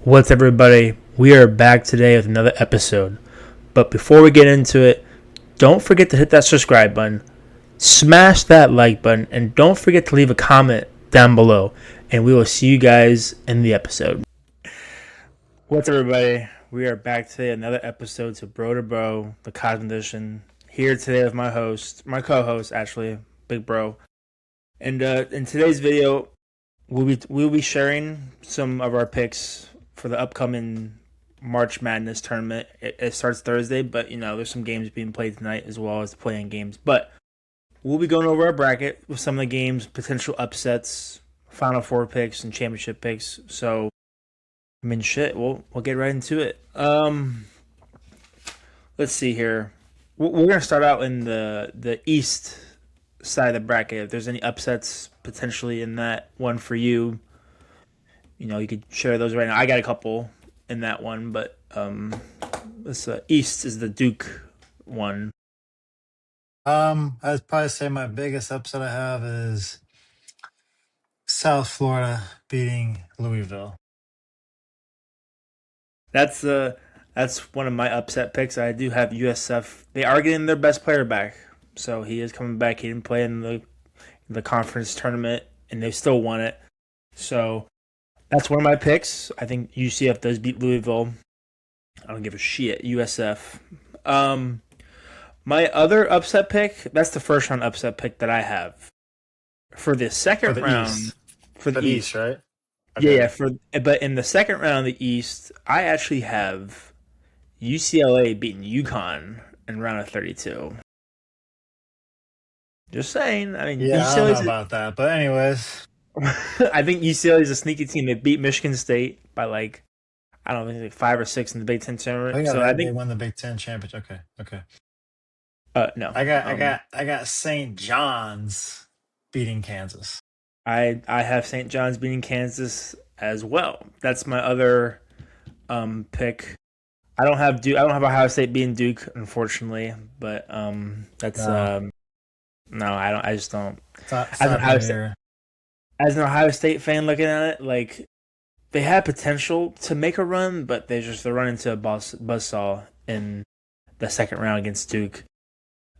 What's everybody? We are back today with another episode. But before we get into it, don't forget to hit that subscribe button, smash that like button, and don't forget to leave a comment down below. And we will see you guys in the episode. What's everybody? We are back today, another episode to Bro to Bro, the Cosmic Edition. Here today with my co-host, actually, Big Bro. And in today's video, we'll be sharing some of our picks for the upcoming March Madness tournament. It starts Thursday, but there's some games being played tonight as well as the play-in games. But we'll be going over our bracket with some of the games, potential upsets, Final Four picks, and championship picks. So, we'll get right into it. Let's see here. We're gonna start out in the East side of the bracket. If there's any upsets potentially in that one for you, you could share those right now. I got a couple in that one, but this East is the Duke one. I'd probably say my biggest upset I have is South Florida beating Louisville. That's one of my upset picks. I do have USF. They are getting their best player back, so he is coming back. He didn't play in the conference tournament, and they still won it. So that's one of my picks. I think UCF does beat Louisville. I don't give a shit. USF. My other upset pick, that's the first round upset pick that I have. For the second round, East. for the East, right? Okay. Yeah. But in the second round of the East, I actually have UCLA beating UConn in round of 32. Just saying. I mean, Yeah, I don't know about that, but anyways, I think UCLA is a sneaky team. They beat Michigan State by I don't think 5 or 6 in the Big Ten tournament. I think they won the Big Ten championship. Okay. No. I got St. John's beating Kansas. I have St. John's beating Kansas as well. That's my other pick. I don't have Ohio State beating Duke, unfortunately, but that's no, I don't. I just don't. As an Ohio State fan looking at it, they had potential to make a run, but they're running into a buzzsaw in the second round against Duke.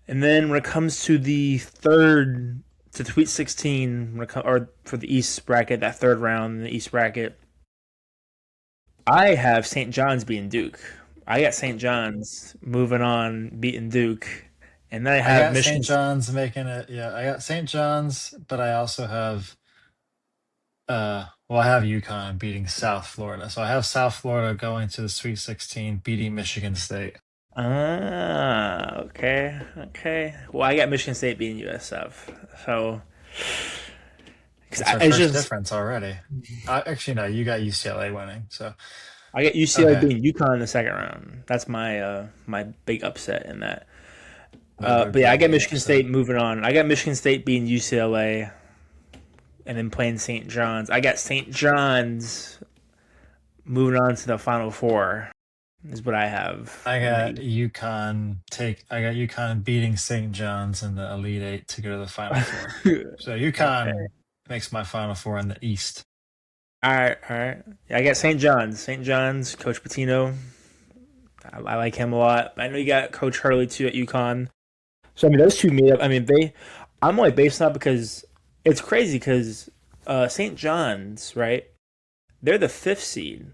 And then when it comes to the Tweet 16, or for the East bracket, that third round in the East bracket, I have St. John's beating Duke. I got St. John's moving on, beating Duke. And then I have Michigan. St. John's making it. Yeah, I got St. John's, but I also have I have UConn beating South Florida. So I have South Florida going to the Sweet 16, beating Michigan State. Okay. Well, I got Michigan State beating USF. So it's our first difference already. Actually, no, you got UCLA winning. So I got UCLA beating UConn in the second round. That's my my big upset in that. But yeah, I got Michigan State moving on. I got Michigan State beating UCLA, and then playing St. John's. I got St. John's moving on to the Final Four. Is what I have. I got UConn beating St. John's in the Elite Eight to go to the Final Four. So UConn makes my Final Four in the East. All right. Yeah, I got St. John's. St. John's, Coach Pitino. I like him a lot. I know you got Coach Hurley too at UConn. So those two meet up. I'm only based on it because it's crazy because St. John's, right? They're the 5th seed.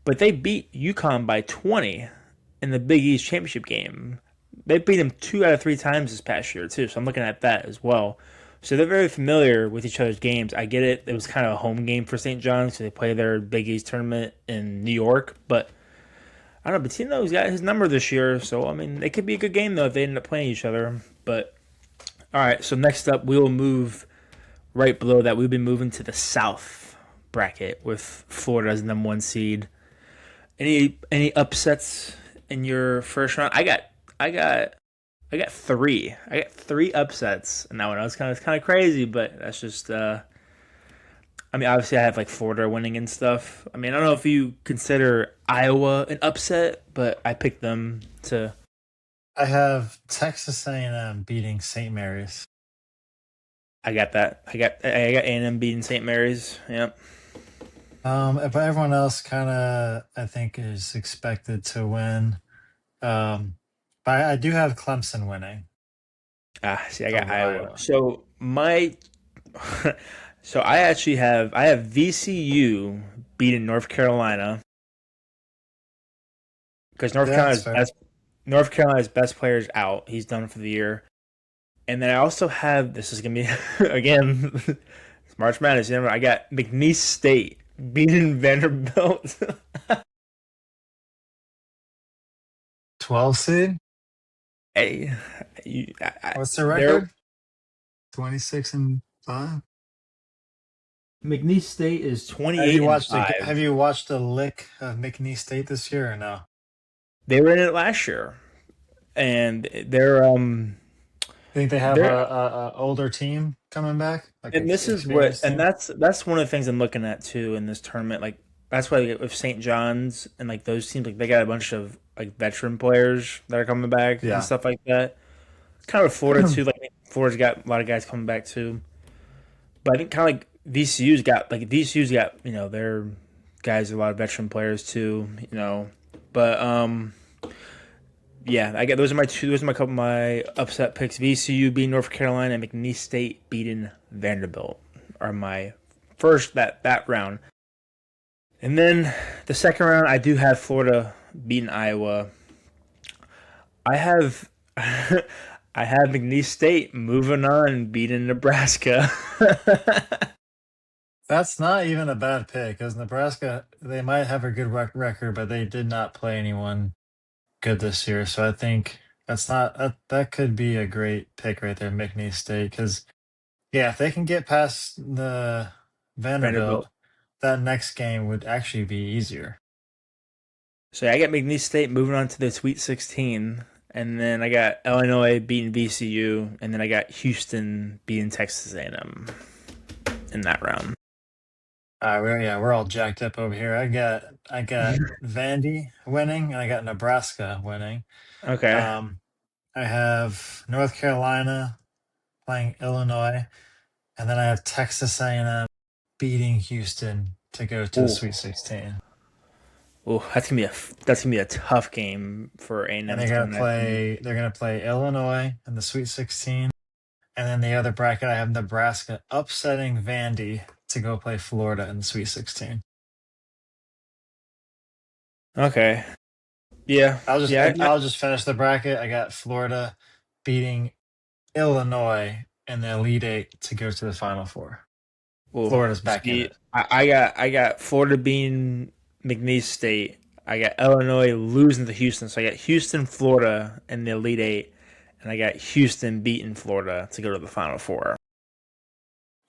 But they beat UConn by 20 in the Big East championship game. They beat them 2 out of 3 times this past year, too. So I'm looking at that as well. So they're very familiar with each other's games. I get it. It was kind of a home game for St. John's, so they play their Big East tournament in New York. But I don't know. Pitino's got his number this year. So, it could be a good game, though, if they end up playing each other. But, all right. So next up, we will move right below that. We'll be moving to the South bracket with Florida as the number 1 seed. Any upsets in your first round? I got 3. I got 3 upsets in that one. It's kind of crazy, but that's just. Obviously I have Florida winning and stuff. I don't know if you consider Iowa an upset, but I picked them to. I have Texas A&M beating St. Mary's. I got that. I got A&M beating St. Mary's. Yep. But everyone else kind of, I think, is expected to win. Um, but I do have Clemson winning See, I got over Iowa. Iowa. So my, so I have VCU beating North Carolina because Yeah, that's fair. North Carolina's best player's out. He's done for the year. And then I also have this is gonna be again it's March Madness. You know, I got McNeese State beating Vanderbilt. 12 seed. Hey, What's the they're record? 26-5. McNeese State is 28-5. Have you watched a lick of McNeese State this year or no? They were in it last year, and Think they have they're a older team coming back, like and this is what experienced and team? that's one of the things I'm looking at too in this tournament. Like that's why with St. John's and like those teams, like they got a bunch of like veteran players that are coming back and Yeah. stuff like that. Kind of Florida too. Like Florida's got a lot of guys coming back too. But I think kind of like VCU's got their guys, a lot of veteran players too. But yeah, I get those are my two. Those are my couple of my upset picks. VCU beating North Carolina and McNeese State beating Vanderbilt are my first that round. And then the second round, I do have Florida beating Iowa. I have I have McNeese State moving on beating Nebraska. That's not even a bad pick because Nebraska, they might have a good record, but they did not play anyone good this year. So I think that could be a great pick right there, McNeese State. Because yeah, if they can get past the Vanderbilt, Vanderbilt. that next game would actually be easier. So yeah, I got McNeese State moving on to the Sweet 16, and then I got Illinois beating VCU, and then I got Houston beating Texas A&M in that round. We're all jacked up over here. I got Vandy winning, and I got Nebraska winning. Okay. Um, I have North Carolina playing Illinois, and then I have Texas A&M beating Houston to go to the Ooh, Sweet 16. ooh, that's gonna be a tough game for And A&M they're to gonna win. I think. play they're gonna play Illinois in the Sweet 16. And then the other bracket I have Nebraska upsetting Vandy to go play Florida in the Sweet 16. Okay. Yeah. Yeah. I'll just finish the bracket. I got Florida beating Illinois in the Elite Eight to go to the Final Four. Ooh. Florida's back in See, it. I got Florida beating McNeese State. I got Illinois losing to Houston, so I got Houston, Florida in the Elite Eight, and I got Houston beating Florida to go to the Final Four.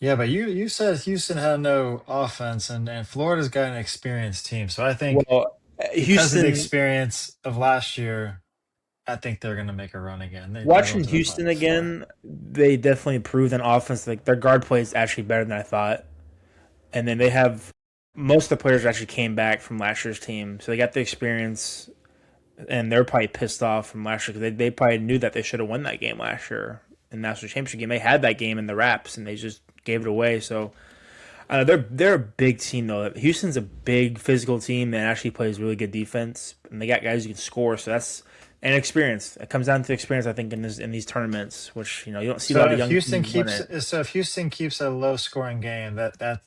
Yeah, but you said Houston had no offense, and Florida's got an experienced team. So I think Well, because of the Houston, experience of last year, I think they're going to make a run again. They'll go watching to the Houston Final Four. again, they definitely improved on offense. Like their guard play is actually better than I thought, and then they have most of the players actually came back from last year's team, so they got the experience, and they're probably pissed off from last year because they probably knew that they should have won that game last year in the national championship game. They had that game in the wraps, and they just gave it away. So they're a big team though. Houston's a big physical team that actually plays really good defense, and they got guys who can score. So that's an experience. It comes down to experience, I think, in these tournaments, which you don't see a lot of young teams win it. So if Houston keeps a low scoring game, that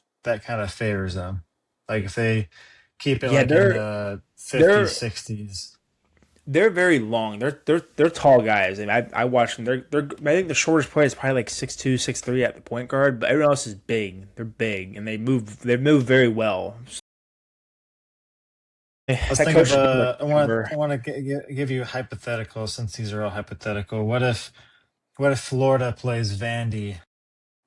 kind of favors them. Like if they keep it Yeah, like in they're the 50s, they're 60s. they're very long. They're tall guys. And I watch them. I think the shortest player is probably like 6'2", 6'3" at the point guard, but everyone else is big. They're big and they move very well. Let's That think of coach should be like I want to give you a hypothetical since these are all hypothetical. What if Florida plays Vandy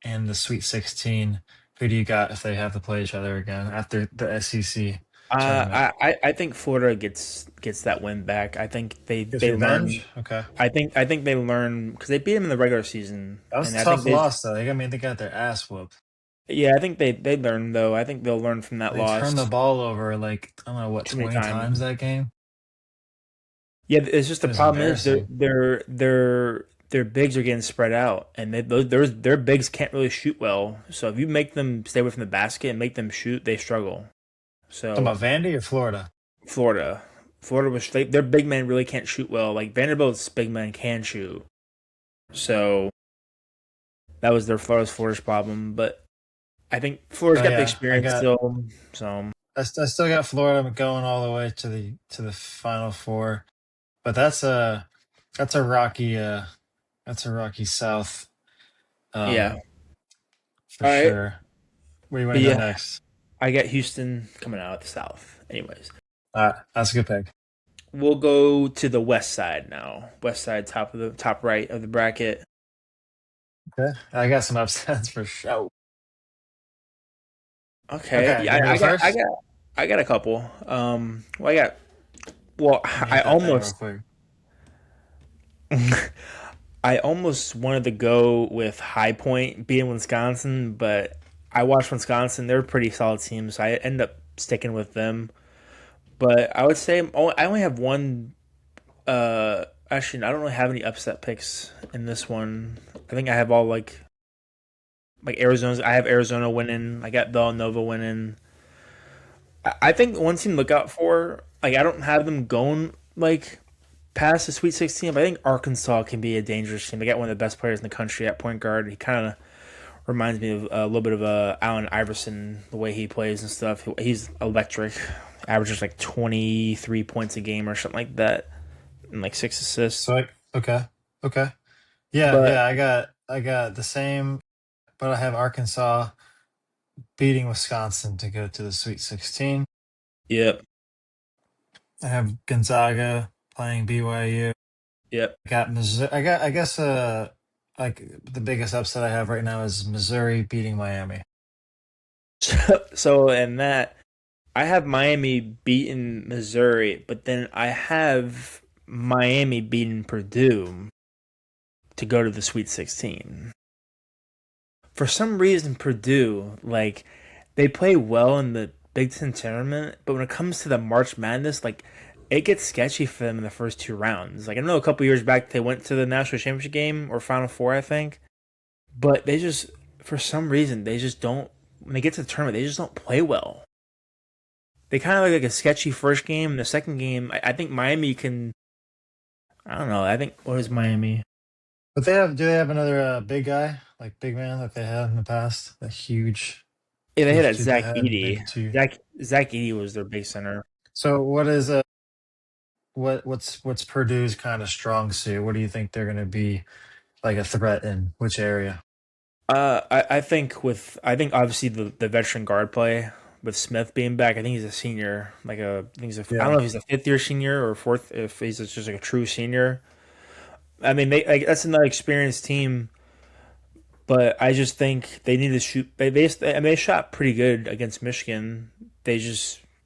in the Sweet 16? Who do you got if they have to play each other again after the SEC tournament? I think Florida gets that win back. I think Gets they learn. revenge. Okay. I think they learn because they beat them in the regular season, That was and a I think tough they loss, though. They got their ass whooped. yeah I think they learn though. I think they'll learn from that They turned the loss ball over like I don't know what too many 20 times times. that game. Yeah, it's just the It was problem is embarrassing. their bigs are getting spread out, and their bigs can't really shoot well. So if you make them stay away from the basket and make them shoot, they struggle. Talking So about Vandy or Florida? Florida, Florida was their big men really can't shoot well. Like Vanderbilt's big men can shoot, so that was their Florida's problem. But I think Florida's Oh got the yeah, experience still. So I still got Florida going all the way to the Final Four, but that's a rocky that's a rocky South, yeah, um, for all right. sure. Where you want But to go yeah, next? I got Houston coming out of the South. Anyways, That's a good pick. we'll go to the West side now. West side, top right of the bracket. Okay, I got some upsets for sure. Okay, Okay, yeah, you want to go first? I got a couple. Well, I got. Well, Let me hit that thing real quick. I almost wanted to go with High Point being Wisconsin, but I watched Wisconsin. They're a pretty solid team, so I ended up sticking with them. But I would say I only have one. Actually, I don't really have any upset picks in this one. I think I have all like Arizona's. I have Arizona winning. I got Villanova winning. I think one team to look out for. Like I don't have them going like past the Sweet 16, but I think Arkansas can be a dangerous team. They got one of the best players in the country at point guard. He kind of reminds me of a little bit of Allen Iverson, the way he plays and stuff. He's electric. Averages like 23 points a game or something like that, and like 6 assists. So okay, okay, But yeah, I got the same, but I have Arkansas beating Wisconsin to go to the Sweet 16. yep, I have Gonzaga playing BYU. yep. I got Missouri. I guess like the biggest upset I have right now is Missouri beating Miami. So in that, I have Miami beating Missouri, but then I have Miami beating Purdue to go to the Sweet 16. For some reason, Purdue, like, they play well in the Big Ten tournament, but when it comes to the March Madness, like, it gets sketchy for them in the first two rounds. Like, I know a couple years back they went to the national championship game or Final Four, I think, but they just, for some reason, they just don't, when they get to the tournament, they just don't play well. They kind of like a sketchy first game. And the second game, I think Miami can, I don't know, I think, what is Miami? But do they have another big guy, like big man that they had in the past? The Yeah, they had huge that dude they Zach had, Edey. big two. Zach Edey was their big center. So what's Purdue's kind of strong suit? What do you think they're going to be like a threat in which area? I think obviously the veteran guard play with Smith being back. I think he's a senior. I think I don't Yeah. know if he's a fifth year senior or fourth. If he's just like a true senior. I mean, that's another experienced team, but I just think they need to shoot. I mean, they shot pretty good against Michigan. They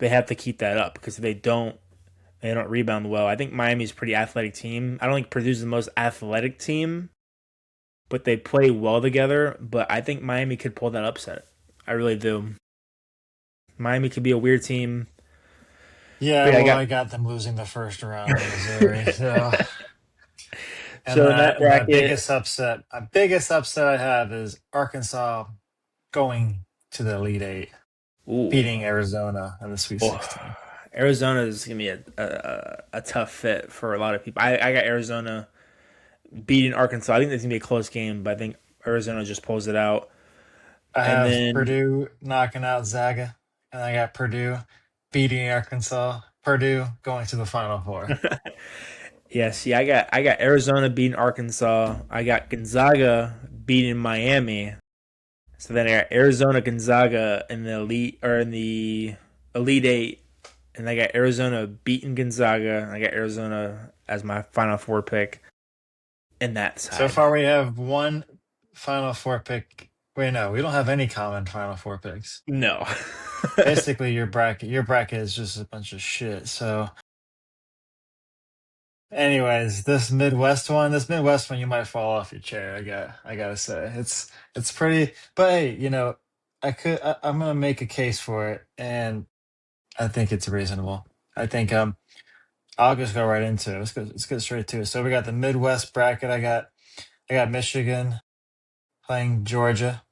have to keep that up because if they don't rebound well. I think Miami's a pretty athletic team. I don't think Purdue's the most athletic team, but they play well together. But I think Miami could pull that upset. I really do. Miami could be a weird team. Yeah, But yeah, I well, got I got them losing the first round to Missouri. So, and so in that bracket. my biggest upset I have is Arkansas going to the Elite Eight, Ooh, beating Arizona in the Sweet oh, 16. Arizona is gonna be a tough fit for a lot of people. I got Arizona beating Arkansas. I think it's gonna be a close game, but I think Arizona just pulls it out. I And have then Purdue knocking out Zaga, and I got Purdue beating Arkansas. Purdue going to the Final Four. yeah, see, I got Arizona beating Arkansas. I got Gonzaga beating Miami. So then I got Arizona, Gonzaga in the Elite Eight, and I got Arizona beating Gonzaga. I got Arizona as my Final Four pick in that So side. far, we have one Final Four pick. Wait, no, we don't have any common Final Four picks. No. Basically, your bracket is just a bunch of shit. So, anyways, this Midwest one, you might fall off your chair. I gotta say, it's pretty. But hey, I'm gonna make a case for it, and I think it's reasonable. I think I'll just go right into it. Let's go straight to it. So we got the Midwest bracket. I got Michigan playing Georgia.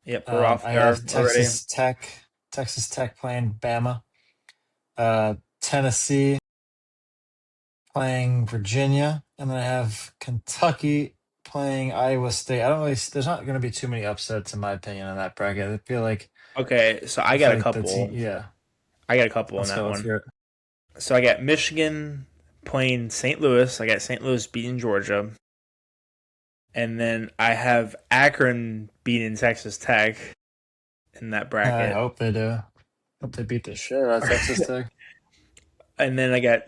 Yep, we're off I there have already. Texas Tech Texas Tech playing Bama. Tennessee playing Virginia, and then I have Kentucky playing Iowa State. I don't really. There's not going to be too many upsets in my opinion on that bracket. Okay, so I I got feel a like the team. couple. Yeah, I got a couple on let's that go. Let's one. hear it. So I got Michigan playing St. Louis. I got St. Louis beating Georgia. And then I have Akron beating Texas Tech in that I bracket. hope they do. Hope they beat the shit out of Texas Tech. And then I got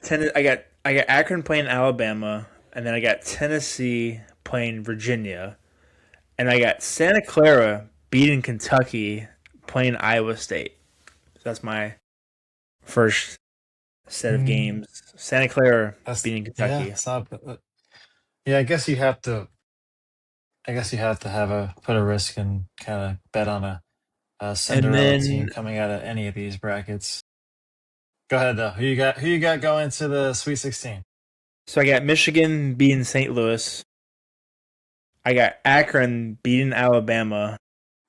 Akron playing Alabama, and then I got Tennessee playing Virginia, and I got Santa Clara beating Kentucky playing Iowa State. So that's my first set of Mm, games. Santa Clara that's beating yeah. Kentucky. It's not. Yeah, I guess you have to. I guess you have to have a put a risk and kind of bet on a And Cinderella team then coming out of any of these brackets. Go ahead though. Who you got? Who you got going to the Sweet 16? so I got Michigan beating St. Louis. I got Akron beating Alabama.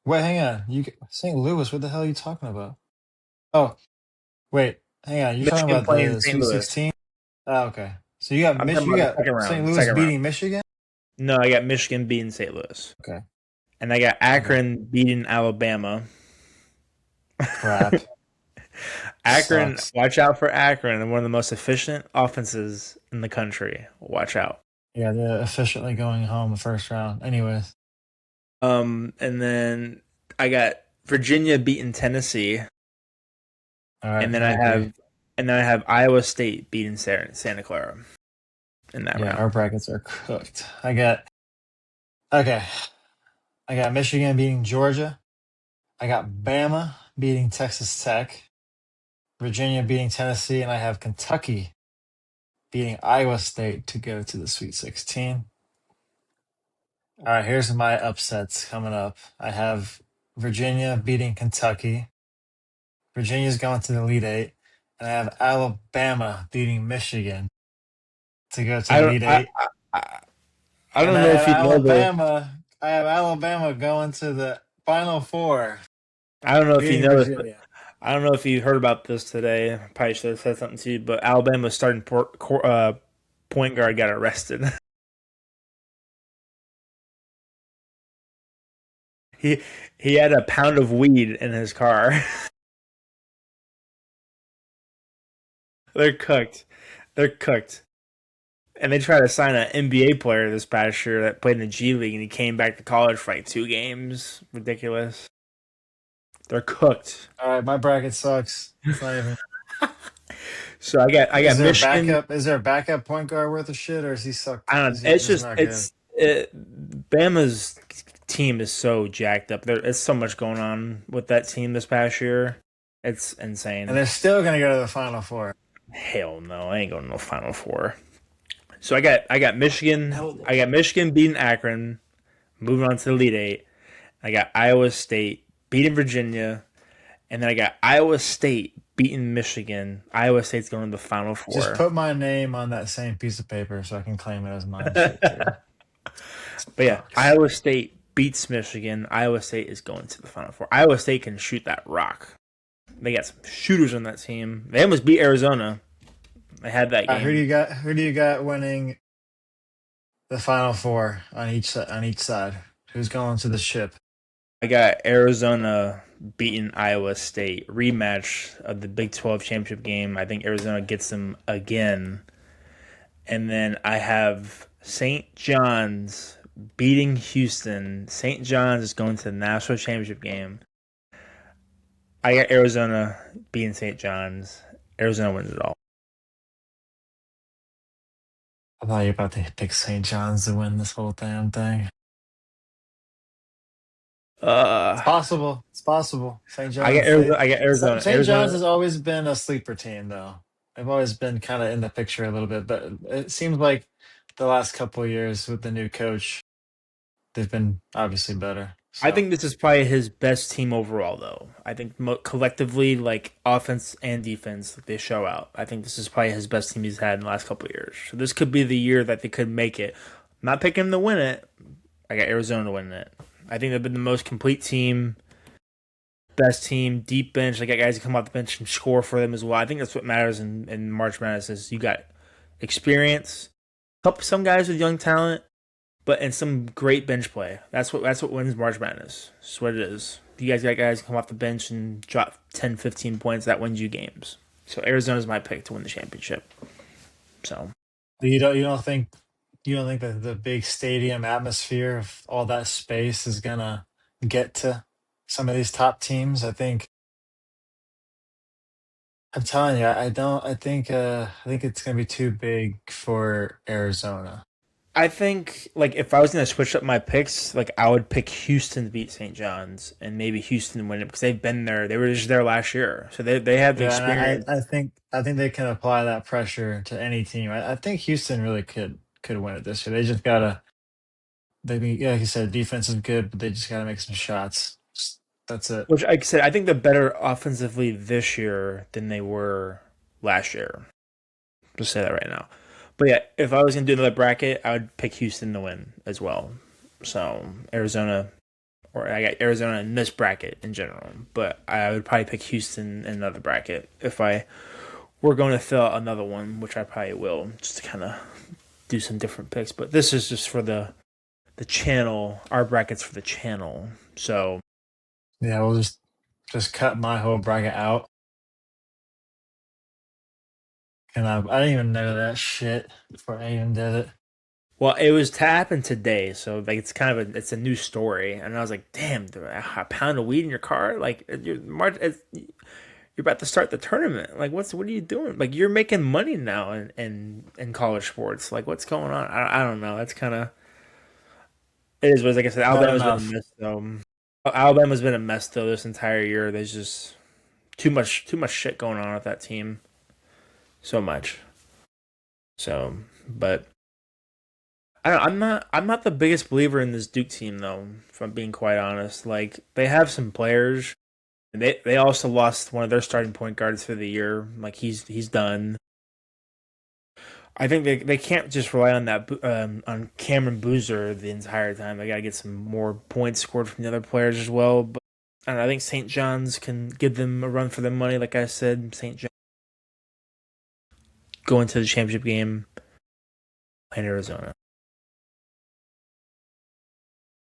Wait, hang on. St. Louis. What the hell are you talking about? Oh, wait, hang on. You're talking Michigan about playing the St. Sweet Louis. 16? Oh, okay. So you got I'm talking You about the got second St. round. Louis Second round. beating Michigan. No, I got Michigan beating St. Louis. Okay. And I got Okay. Akron beating Alabama. Crap. Akron, Sucks. watch out for Akron, and one of the most efficient offenses in the country. Watch out. Yeah, they're efficiently going home the first round. Anyways. And then I got Virginia beating Tennessee, All right. and then I agree. I have Iowa State beating Santa Clara in that Yeah, round. our brackets are cooked. Okay. I got Michigan beating Georgia. I got Bama beating Texas Tech. Virginia beating Tennessee, and I have Kentucky beating Iowa State to go to the Sweet 16. All right, here's my upsets coming up. I have Virginia beating Kentucky. Virginia's going to the Elite Eight. And I have Alabama beating Michigan to go to I the don't Elite Eight. I, I And don't know if you know the I have Alabama going to the Final Four, I don't know if you beating know this, but Virginia. I don't know if you heard about this today. I probably should have said something to you, but Alabama's starting point guard got arrested. he he had a pound of weed in his car. They're cooked. They're cooked. And they tried to sign an NBA player this past year that played in the G League, and he came back to college for like 2 games. Ridiculous. They're cooked. All right, my bracket sucks. It's not even. So I got Michigan. Is there a backup point guard worth of shit, or is he sucked? I don't. Is he It's just just not good? Bama's team is so jacked up. There's so much going on with that team this past year. It's And insane. they're still gonna go to the Final Four. Hell no, I ain't going to no Final Four. So I got Hell, Michigan beating Akron, moving on to the Elite Eight. I got Iowa State beating Virginia, and then I got Iowa State beating Michigan. Iowa State's going to the Final just Four. put my name on that same piece of paper so I can claim it as mine shit too. But yeah, Sucks. Iowa State beats Michigan. Iowa State is going to the Final Four. Iowa State can shoot that rock. They got some shooters on that team. They almost beat Arizona. They had that Who do game. you got? Who do you got winning the Final Four on each side? Who's going to the ship? I got Arizona beating Iowa State. Rematch of the Big 12 championship game. I think Arizona gets them again. And then I have St. John's beating Houston. St. John's is going to the national championship game. I got Arizona beating St. John's. Arizona wins it all. I thought you were about to pick St. John's to win this whole damn thing. It's Uh, possible. It's possible. St. I got John's. Arizona. I got Arizona. St. John's has always been a sleeper team, though. They've always been kind of in the picture a little bit, but it seems like the last couple of years with the new coach, they've been obviously better. I So think this is probably his best team overall, though. I think collectively, like offense and defense, like, they show out. I think this is probably his best team he's had in the last couple of years. So this could be the year that they could make it. I'm not picking them to win it. I got Arizona to win it. I think they've been the most complete team best team, deep bench. They got guys who come off the bench and score for them as well. I think that's what matters in March Madness is you got experience, help some guys with young talent, but and some great bench play. That's what wins March Madness. That's what it is. If you guys got guys who come off the bench and drop 10, 15 points, that wins you games. So Arizona's my pick to win the championship. So You don't think that the big stadium atmosphere of all that space is gonna get to some of these top teams? I'm telling you, I don't. I think it's gonna be too big for Arizona. I think like if I was gonna switch up my picks, like I would pick Houston to beat St. John's and maybe Houston win it because they've been there. They were just there last year, so they have the Yeah, and experience. I think they can apply that pressure to any team. I think Houston really could win it this year. They just gotta yeah, like you said, defense is good, but they just gotta make some shots. That's it. Which like I said, I think they're better offensively this year than they were last year. Just say that right now. But yeah, if I was gonna do another bracket, I would pick Houston to win as well. So Arizona, or I got Arizona in this bracket in general, but I would probably pick Houston in another bracket if I were going to fill out another one, which I probably will, just to kind of do some different picks. But this is just for the channel. Our brackets for the channel. So Yeah, we'll just cut my whole bracket out. And I didn't even know that shit before I even did it. well, it was to happen today, so like it's kind of it's a new story, and I was like, damn, a pound of weed in your car, like you're about to start the tournament. Like, what are you doing? Like, you're making money now in college sports. Like, what's going on? I don't know. That's kind of it is. But like I said, Not Alabama's been a enough. mess though. Alabama's been a mess though this entire year. There's just too much shit going on with that team. So much. So, but I'm not the biggest believer in this Duke team though. If I'm being quite honest, like they have some players. And they also lost one of their starting point guards for the year. Like he's done. I think they can't just rely on that on Cameron Boozer the entire time. They got to get some more points scored from the other players as well. But I don't know, I think St. John's can give them a run for their money. Like I said, St. John going to the championship game in Arizona.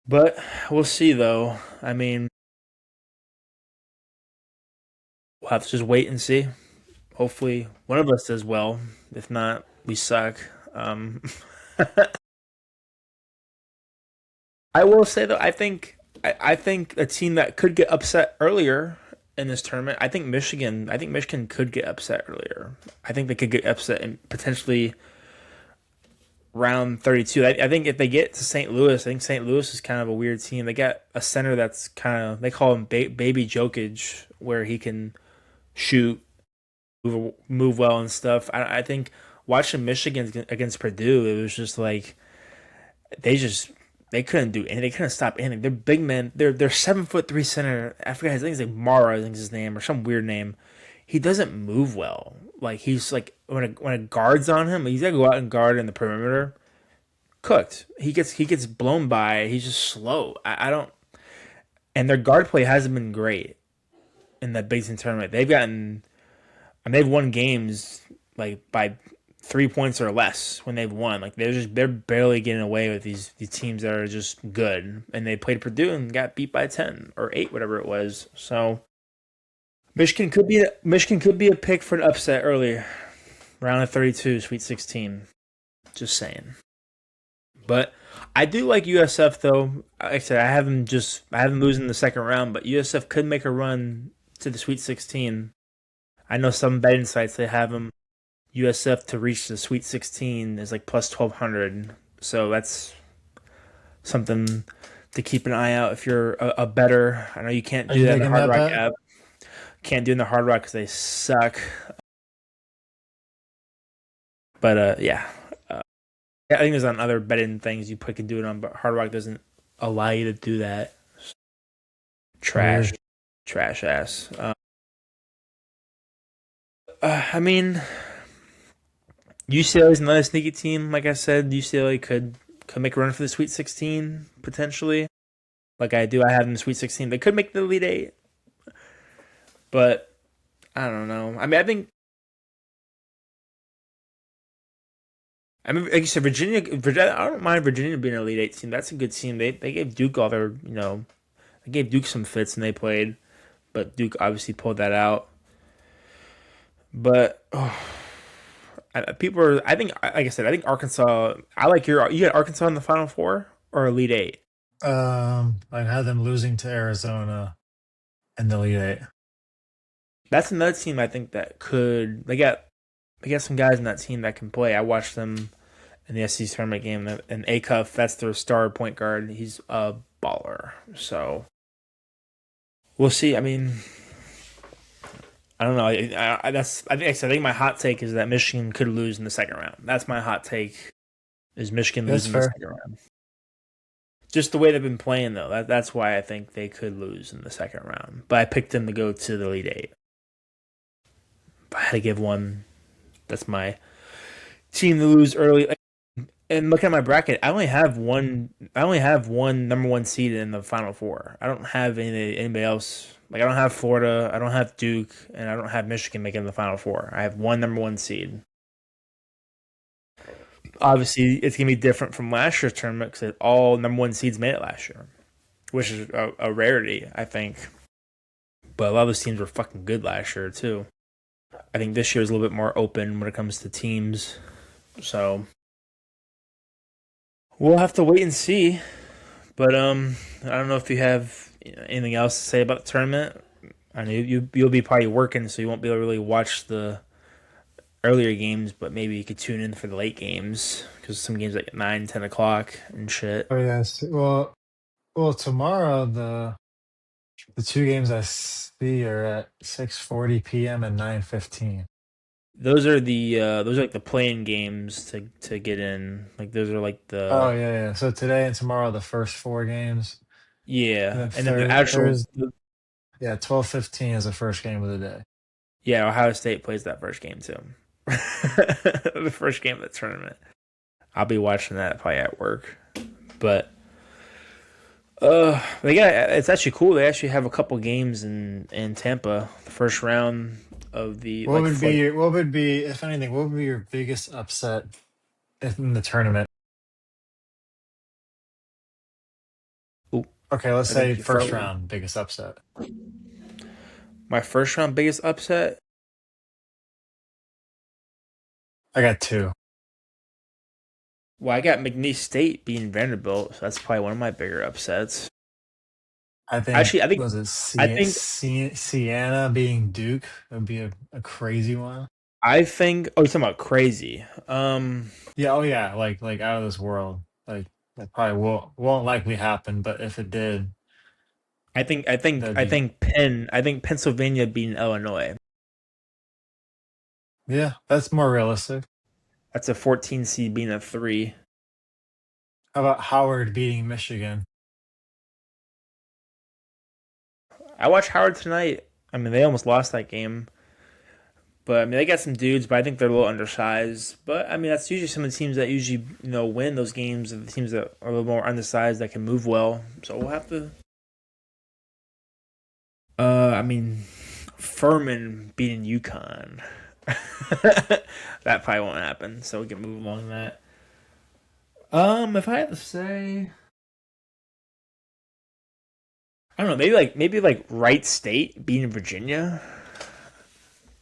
But we'll see though. I mean, we'll have to just wait and see. Hopefully, one of us does well. If not, we suck. Um, I will say though, I think a team that could get upset earlier in this tournament. I think Michigan. I think Michigan could get upset earlier. I think they could get upset in potentially round 32. I think if they get to St. Louis, I think St. Louis is kind of a weird team. They got a center that's kind of they call him Baby Jokic, where he can shoot, move well and stuff. I think watching Michigan against Purdue, it was just like they just they couldn't do anything. They couldn't stop anything. They're big men. They're 7'3" center. I forget his name. He's like Mara. I think is his name or some weird name. He doesn't move well. Like he's like when a guard's on him, he's got to go out and guard in the perimeter. Cooked. He gets blown by. He's just slow. I don't. And their guard play hasn't been great in the Big Ten tournament. And they've won games like by 3 points or less when they've won. Like they're barely getting away with these teams that are just good. And they played Purdue and got beat by 10 or 8, whatever it was. So Michigan could be a pick for an upset earlier, round of 32, Sweet 16. Just saying. But I do like USF though. Like I said, I have them losing the second round, but USF could make a run to the Sweet 16. I know some betting sites they have them USF to reach the Sweet 16 is like plus 1200. So that's something to keep an eye out if you're a better. I know you can't Are do you that in the taking Hard that Rock bet? app. Can't do it in the Hard Rock because they suck. But yeah. Yeah, I think there's on other betting things you can do it on, but Hard Rock doesn't allow you to do that. Trash, Weird. trash ass. I mean, UCLA is another sneaky team. Like I said, UCLA could make a run for the Sweet 16 potentially. Like I do, I have them in the Sweet 16. They could make the Elite Eight. But I don't know. I mean, like you said, Virginia. I don't mind Virginia being an Elite Eight team. That's a good team. They gave Duke all their they gave Duke some fits and they played, but Duke obviously pulled that out. But people are. I think, like I said, I think Arkansas. I like you got Arkansas in the Final Four or Elite Eight. I had them losing to Arizona in the Elite Eight. That's another team I think that could. They got some guys in that team that can play. I watched them in the SEC tournament game, and Acuff, that's their star point guard. He's a baller. So we'll see. I mean, I don't know. I think my hot take is that Michigan could lose in the second round. That's my hot take. Is Michigan That's losing the fair. second round? Just the way they've been playing, though. That's why I think they could lose in the second round. But I picked them to go to the Elite Eight. If I had to give one, that's my team to lose early. And looking at my bracket, I only have one. I only have one number one seed in the Final Four. I don't have anybody else. Like I don't have Florida. I don't have Duke, and I don't have Michigan making the Final Four. I have one number one seed. Obviously, it's gonna be different from last year's tournament because all number one seeds made it last year, which is a rarity, I think. But a lot of those teams were fucking good last year too. I think this year is a little bit more open when it comes to teams. So we'll have to wait and see. But I don't know if you have anything else to say about the tournament. I know you'll be probably working, so you won't be able to really watch the earlier games. But maybe you could tune in for the late games because some games like 9, 10 o'clock and shit. Oh yes. Well, tomorrow the two games I see are at 6:40 p.m. and 9:15. Those are like the playing games to get in. Like those are like Oh the yeah, yeah. So today and tomorrow the first four games, and yeah, then and then the actual Thursday, yeah, 12:15 is the first game of the day. yeah, Ohio State plays that first game too. The first game of the tournament. I'll be watching that probably at work. But they got it's actually cool. They actually have a couple games in Tampa. The first round of the What would be what would be, if anything, what would be your biggest upset in the tournament? Ooh, Okay, let's I think say you first froze. round biggest upset. My first round biggest upset. I got two. Well, I got McNeese State beating Vanderbilt, so that's probably one of my bigger upsets. I think Actually, was it I think Siena being Duke would be a crazy one. oh, you're talking about crazy. Yeah, oh yeah, like out of this world. Like that probably won't likely happen, but if it did, that'd be I think Pennsylvania beating Illinois. yeah, that's more realistic. That's a 14 seed being a 3. How about Howard beating Michigan? I watched Howard tonight. I mean, they almost lost that game. But I mean, they got some dudes, but I think they're a little undersized. But I mean, that's usually some of the teams that usually win those games. Are the teams that are a little more undersized that can move well. So we'll have to. I mean, Furman beating UConn. That probably won't happen. So we can move along that. If I had to say, I don't know, maybe like Wright State beating Virginia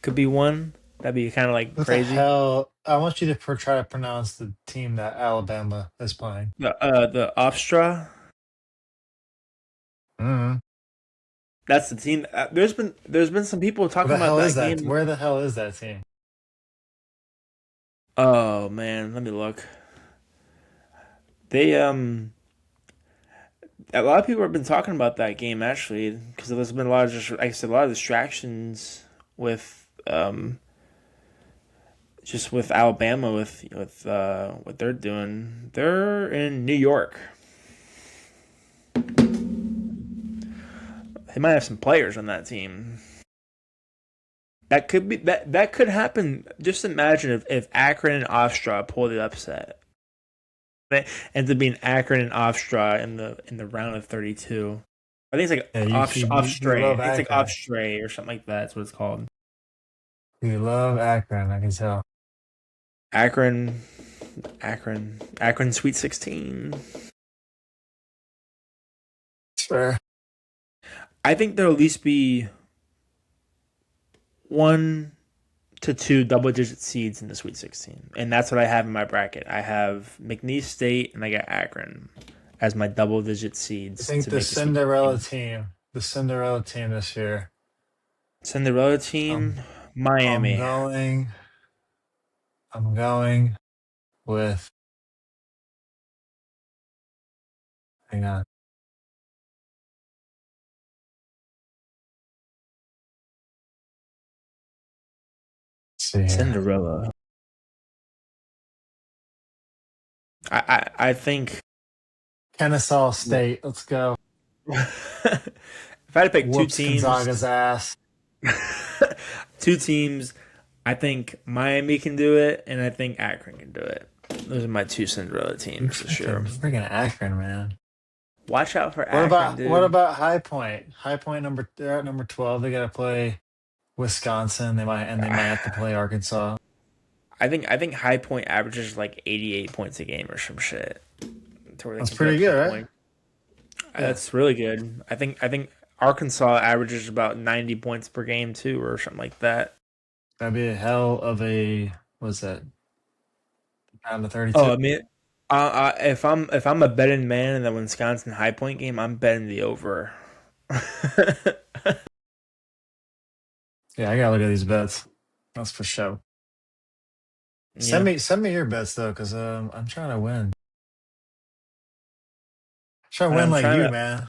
could be one. That'd be kind of like What the crazy. hell? I want you to try to pronounce the team that Alabama is playing. The Ofstra. Mm-hmm. That's the team. There's been some people What talking the about hell is that that? game. Where the hell is that team? Oh man, let me look. They a lot of people have been talking about that game actually because there's been a lot of like I said, a lot of distractions with just with Alabama with what they're doing. They're in New York. They might have some players on that team. That could happen. Just imagine if Akron and Ofstra pull the upset. They ends up being Akron and Ofstra in the round of 32. I think it's like Yeah, off you stray. I love think it's like off Akron. stray or something like that. That's what it's called. You love Akron. I can tell. Akron, Akron Sweet 16. It's fair. I think there'll at least be 1 to 2 double digit seeds in the Sweet 16. And that's what I have in my bracket. I have McNeese State and I got Akron as my double digit I seeds think to make the Sweet 16. The Cinderella team this year. Cinderella Um, team, I'm Miami. going. I'm going with. Hang on. Let's see here. Cinderella. I think Kennesaw State. Let's go. if I had to pick two Whoops teams, Gonzaga's ass. two teams, I think Miami can do it, and I think Akron can do it. Those are my two Cinderella teams this year. Freaking Akron, man. Watch out for Akron, What dude. about High Point? High Point number they're at number 12. They gotta play Wisconsin. They might have to play Arkansas. I think High Point averages like 88 points a game or some shit, to where they That's can put pretty up some good, right? points. Yeah. That's really good. I think Arkansas averages about 90 points per game too, or something like that. That'd be a hell of a what's that? Round of 32. Oh, I mean, if I'm a betting man in the Wisconsin High Point game, I'm betting the over. Yeah, I gotta look at these bets. That's for sure. Yeah, Send me your bets though, because I'm trying to win. Trying to and win I'm like trying you, to. man.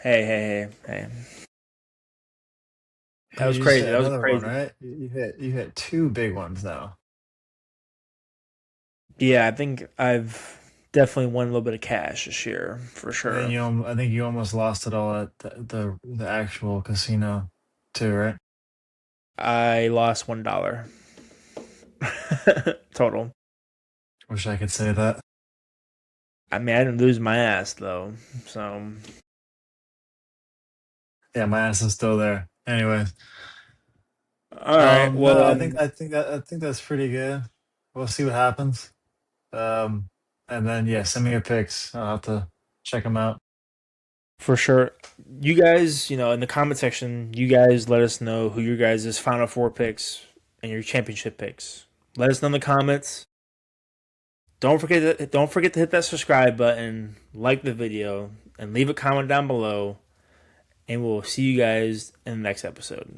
Hey! That was You just crazy. hit That was another one, crazy. right? You hit two big ones now. Yeah, I think I've definitely won a little bit of cash this year for And then sure. I think you almost lost it all at the actual casino too, right? I lost $1 total. Wish I could say that. I mean, I didn't lose my ass though. So, Yeah, my ass is still there. Anyways, all right. no, Well, I think that's pretty good. We'll see what happens. Um, and then yeah, send me your picks. I'll have to check them out. for sure, you guys, in the comment section, you guys let us know who your guys' Final Four picks and your championship picks. Let us know in the comments. Don't forget to hit that subscribe button, like the video, and leave a comment down below. And we'll see you guys in the next episode.